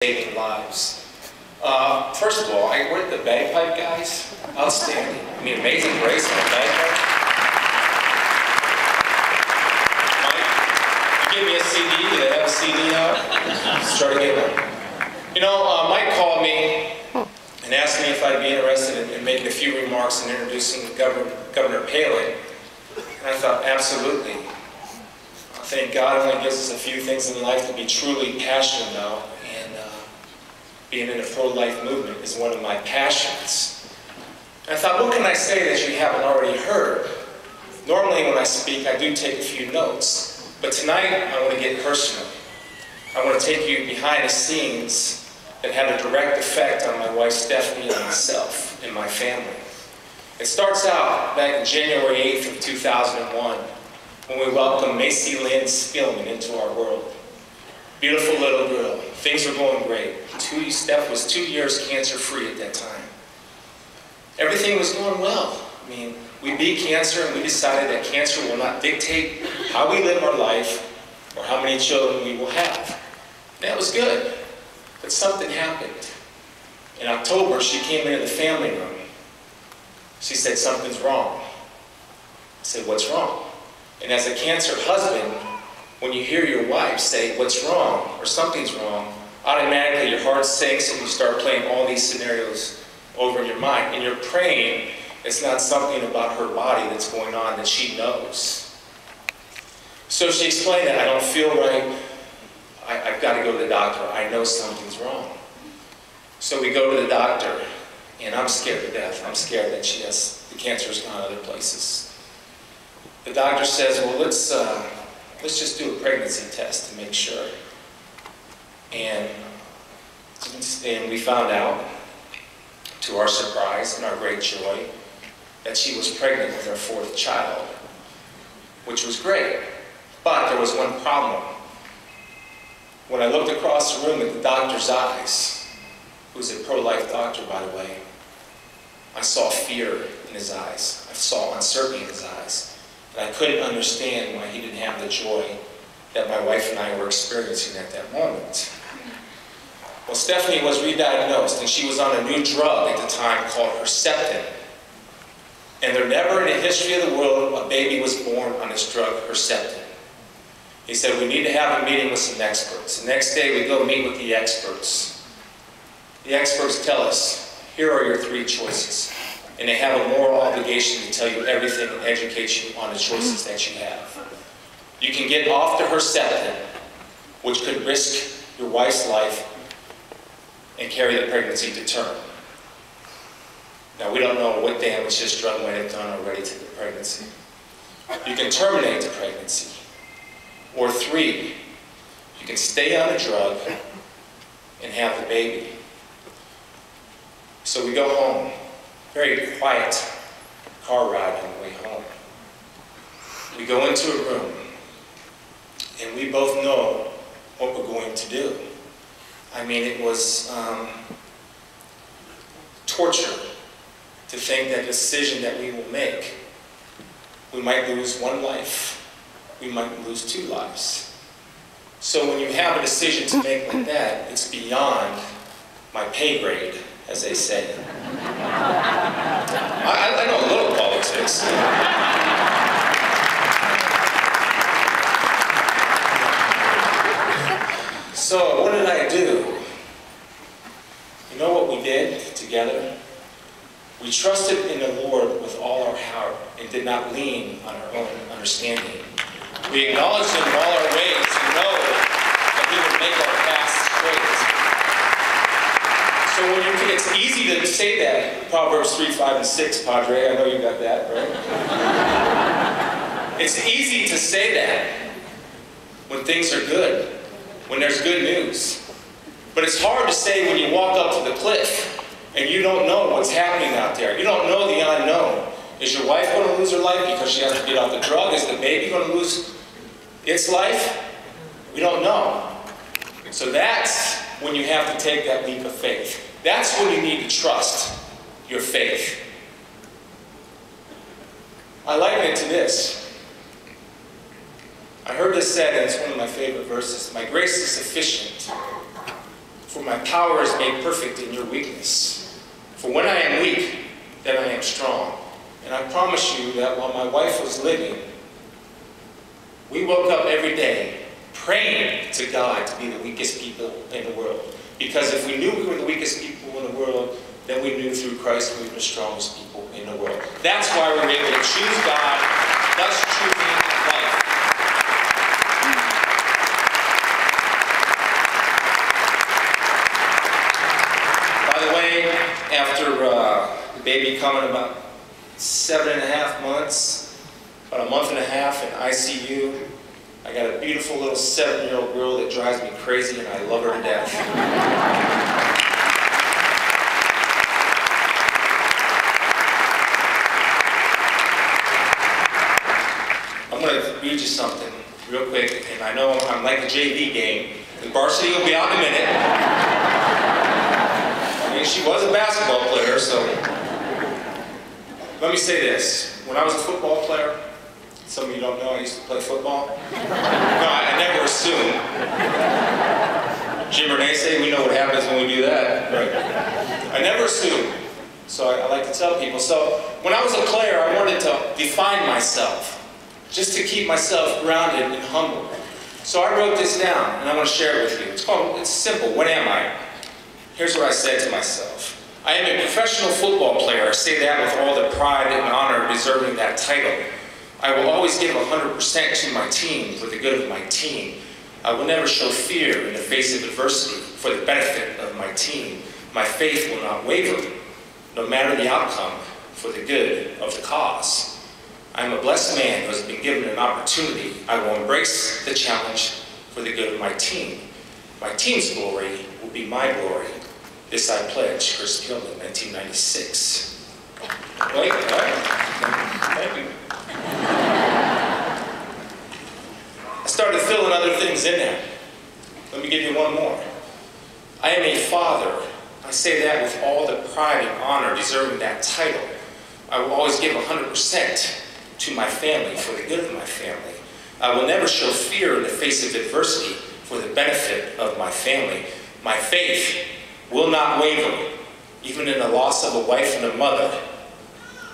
saving lives. First of all, we're the bagpipe guys. Outstanding. I mean, Amazing Grace on the bagpipe. Mike, you give me a CD. Do they have a CD out? Start to get one. You know, Mike called me and asked me if I'd be interested in making a few remarks and introducing Governor Palin. And I thought, absolutely. I think God only gives us a few things in life to be truly passionate about. Being in the pro-life movement is one of my passions. And I thought, what can I say that you haven't already heard? Normally when I speak, I do take a few notes. But tonight, I want to get personal. I want to take you behind the scenes that had a direct effect on my wife Stephanie and myself and my family. It starts out back on January 8th of 2001 when we welcomed Macy Lynn Spielman into our world. Beautiful little girl. Things were going great. Steph was 2 years cancer-free at that time. Everything was going well. I mean, we beat cancer and we decided that cancer will not dictate how we live our life or how many children we will have. And that was good. But something happened. In October, she came into the family room. She said, something's wrong. I said, what's wrong? And as a cancer husband, when you hear your wife say, what's wrong, or something's wrong, automatically your heart sinks and you start playing all these scenarios over in your mind. And you're praying it's not something about her body that's going on that she knows. So she explained that I don't feel right. I've got to go to the doctor. I know something's wrong. So we go to the doctor, and I'm scared to death. I'm scared that the cancer's gone other places. The doctor says, well, let's just do a pregnancy test to make sure. And we found out, to our surprise and our great joy, that she was pregnant with our 4th child, which was great. But there was one problem. When I looked across the room at the doctor's eyes, who's a pro-life doctor, by the way, I saw fear in his eyes. I saw uncertainty in his eyes. And I couldn't understand why he didn't have the joy that my wife and I were experiencing at that moment. Well, Stephanie was re-diagnosed, and she was on a new drug at the time called Herceptin. And there never in the history of the world a baby was born on this drug, Herceptin. He said, we need to have a meeting with some experts. The next day we go meet with the experts. The experts tell us, here are your 3 choices. And they have a moral obligation to tell you everything and educate you on the choices that you have. You can get off the Herceptin, which could risk your wife's life and carry the pregnancy to term. Now, we don't know what damage this drug might have done already to the pregnancy. You can terminate the pregnancy. Or 3, you can stay on the drug and have the baby. So we go home. Very quiet car ride on the way home. We go into a room, and we both know what we're going to do. I mean, it was torture to think that the decision that we will make, we might lose 1 life, we might lose 2 lives. So when you have a decision to make like that, it's beyond my pay grade, as they say. I know a little politics. So what did I do? You know what we did together? We trusted in the Lord with all our heart and did not lean on our own understanding. We acknowledged Him in all our ways and know that He would make our paths straight. So when it's easy to say that, Proverbs 3, 5, and 6, Padre, I know you got that, right? It's easy to say that when things are good, when there's good news. But it's hard to say when you walk up to the cliff and you don't know what's happening out there. You don't know the unknown. Is your wife going to lose her life because she has to get off the drug? Is the baby going to lose its life? We don't know. So that's when you have to take that leap of faith. That's when you need to trust your faith. I liken it to this. I heard this said, and it's one of my favorite verses, my grace is sufficient For my power is made perfect in your weakness. For when I am weak, then I am strong. And I promise you that while my wife was living, we woke up every day praying to God to be the weakest people in the world. Because if we knew we were the weakest people in the world, then we knew through Christ we were the strongest people in the world. That's why we're able to choose God, thus choosing life. By the way, after the baby coming about 7.5 months, about a month and a half in ICU, I got a beautiful little 7-year-old girl that drives me crazy, and I love her to death. I'm going to read you something real quick, and I know I'm like the JV game. The varsity will be out in a minute. I mean, she was a basketball player, so let me say this. When I was a football player, some of you don't know I used to play football. No, I never assumed. Jim Renee say we know what happens when we do that. Right. I never assumed. So I like to tell people. So when I was a player, I wanted to define myself, just to keep myself grounded and humble. So I wrote this down, and I want to share it with you. It's simple. What am I? Here's what I said to myself. I am a professional football player. I say that with all the pride and honor deserving that title. I will always give 100% to my team for the good of my team. I will never show fear in the face of adversity for the benefit of my team. My faith will not waver, no matter the outcome, for the good of the cause. I am a blessed man who has been given an opportunity. I will embrace the challenge for the good of my team. My team's glory will be my glory. This I pledge, Spielman, 1996. Wait, thank you. I started filling other things in there. Let me give you one more. I am a father. I say that with all the pride and honor deserving that title. I will always give 100% to my family for the good of my family. I will never show fear in the face of adversity for the benefit of my family. My faith will not waver, even in the loss of a wife and a mother,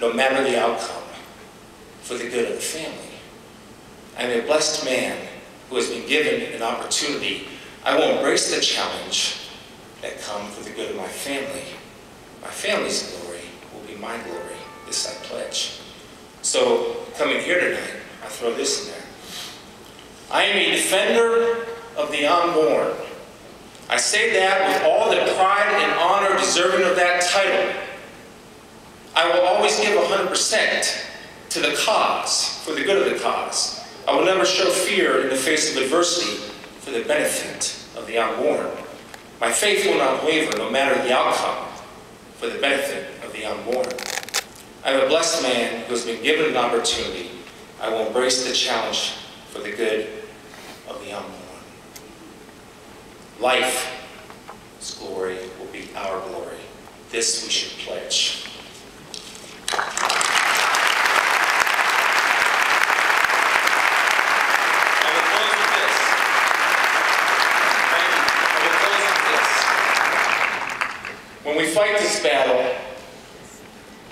no matter the outcome, for the good of the family. I am a blessed man who has been given an opportunity. I will embrace the challenge that comes for the good of my family. My family's glory will be my glory. This I pledge. So, coming here tonight, I throw this in there. I am a defender of the unborn. I say that with all the pride and honor deserving of that title. I will always give 100% to the cause, for the good of the cause. I will never show fear in the face of adversity for the benefit of the unborn. My faith will not waver, no matter the outcome, for the benefit of the unborn. I am a blessed man who has been given an opportunity. I will embrace the challenge for the good of the unborn. Life's glory will be our glory. This we should pledge. When we fight this battle,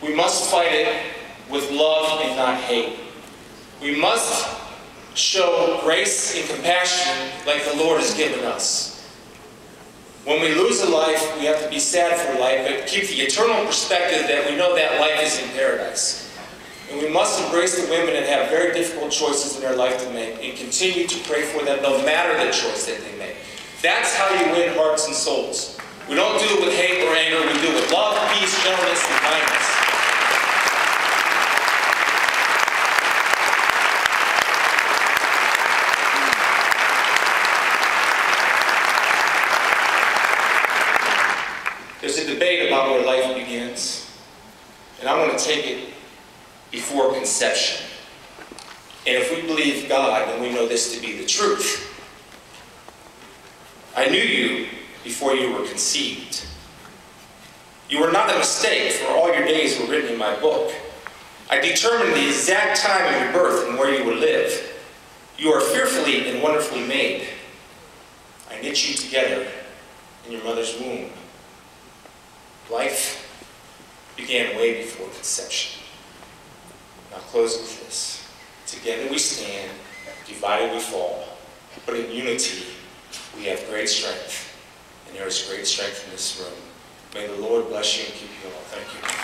we must fight it with love and not hate. We must show grace and compassion like the Lord has given us. When we lose a life, we have to be sad for life, but keep the eternal perspective that we know that life is in paradise. And we must embrace the women that have very difficult choices in their life to make and continue to pray for them no matter the choice that they make. That's how you win hearts and souls. We don't do it with hate or anger, we do it with love, peace, gentleness, and kindness. There's a debate about where life begins, and I want to take it before conception. And if we believe God, then we know this to be the truth. I knew you before you were conceived. You were not a mistake, for all your days were written in my book. I determined the exact time of your birth and where you would live. You are fearfully and wonderfully made. I knit you together in your mother's womb. Life began way before conception. Now close with this. Together we stand, divided we fall, but in unity we have great strength, and there is great strength in this room. May the Lord bless you and keep you all. Thank you.